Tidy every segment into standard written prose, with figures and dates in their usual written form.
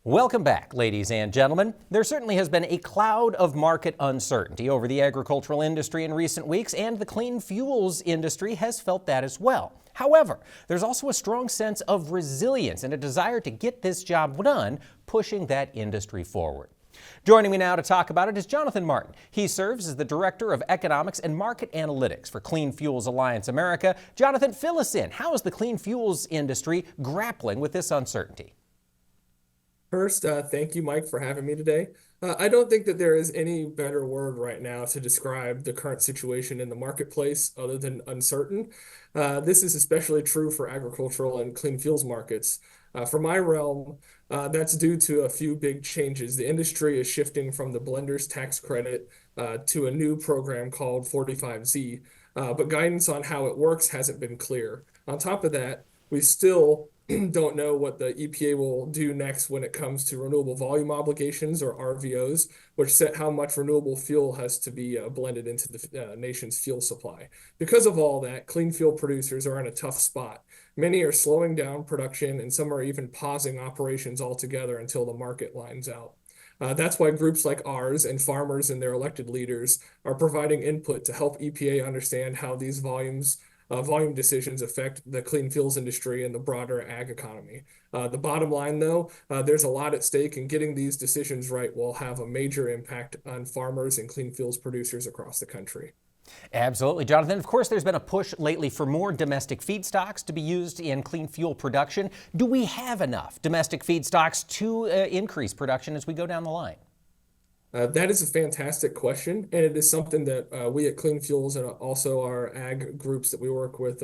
Welcome back, ladies and gentlemen. There certainly has been a cloud of market uncertainty over the agricultural industry in recent weeks, and the clean fuels industry has felt that as well. However, there's also a strong sense of resilience and a desire to get this job done, pushing that industry forward. Joining me now to talk about it is Jonathan Martin. He serves as the Director of Economics and Market Analytics for Clean Fuels Alliance America. Jonathan, fill us in. How is the clean fuels industry grappling with this uncertainty? First, thank you, Mike, for having me today. I don't think that there is any better word right now to describe the current situation in the marketplace other than uncertain. This is especially true for agricultural and clean fuels markets. For my realm, that's due to a few big changes. The industry is shifting from the blender's tax credit to a new program called 45Z, but guidance on how it works hasn't been clear. On top of that, we still don't know what the EPA will do next when it comes to renewable volume obligations, or RVOs, which set how much renewable fuel has to be blended into the nation's fuel supply. Because of all that, clean fuel producers are in a tough spot. Many are slowing down production, and some are even pausing operations altogether until the market lines out. That's why groups like ours and farmers and their elected leaders are providing input to help EPA understand how these volume decisions affect the clean fuels industry and the broader ag economy. The bottom line, though, there's a lot at stake, and getting these decisions right will have a major impact on farmers and clean fuels producers across the country. Absolutely, Jonathan. Of course, there's been a push lately for more domestic feedstocks to be used in clean fuel production. Do we have enough domestic feedstocks to increase production as we go down the line? That is a fantastic question, and it is something that we at Clean Fuels and also our ag groups that we work with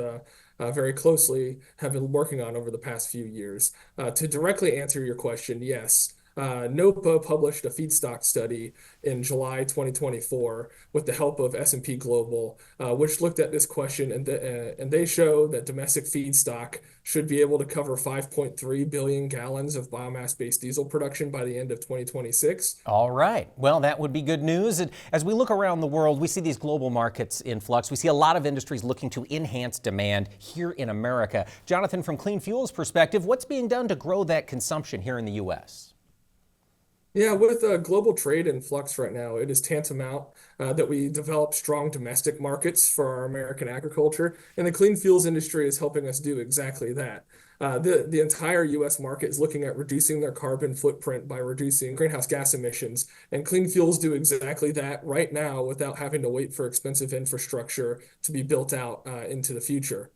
very closely have been working on over the past few years. To directly answer your question, yes. NOPA published a feedstock study in July 2024 with the help of S&P Global, which looked at this question, and they show that domestic feedstock should be able to cover 5.3 billion gallons of biomass-based diesel production by the end of 2026. All right. Well, that would be good news. And as we look around the world, we see these global markets in flux. We see a lot of industries looking to enhance demand here in America. Jonathan, from Clean Fuels' perspective, what's being done to grow that consumption here in the U.S.? Yeah, with global trade in flux right now, it is tantamount that we develop strong domestic markets for our American agriculture, and the clean fuels industry is helping us do exactly that. The entire U.S. market is looking at reducing their carbon footprint by reducing greenhouse gas emissions, and clean fuels do exactly that right now without having to wait for expensive infrastructure to be built out into the future.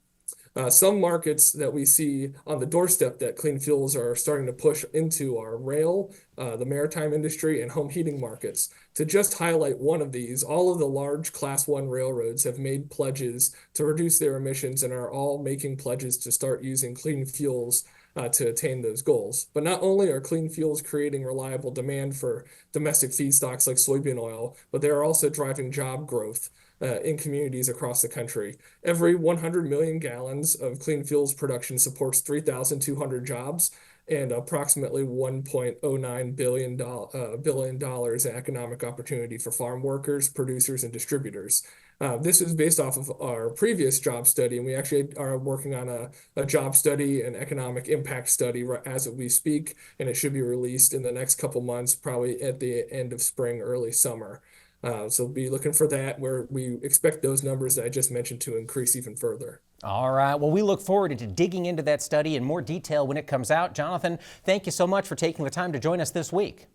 Some markets that we see on the doorstep that clean fuels are starting to push into are rail, the maritime industry, and home heating markets. To just highlight one of these, all of the large Class 1 railroads have made pledges to reduce their emissions and are all making pledges to start using clean fuels to attain those goals. But not only are clean fuels creating reliable demand for domestic feedstocks like soybean oil, but they are also driving job growth in communities across the country. Every 100 million gallons of clean fuels production supports 3,200 jobs and approximately $1.09 billion in economic opportunity for farm workers, producers, and distributors. This is based off of our previous job study, and we actually are working on a job study and economic impact study as we speak, and it should be released in the next couple months, probably at the end of spring, early summer. So be looking for that, where we expect those numbers that I just mentioned to increase even further. All right. Well, we look forward to digging into that study in more detail when it comes out. Jonathan, thank you so much for taking the time to join us this week.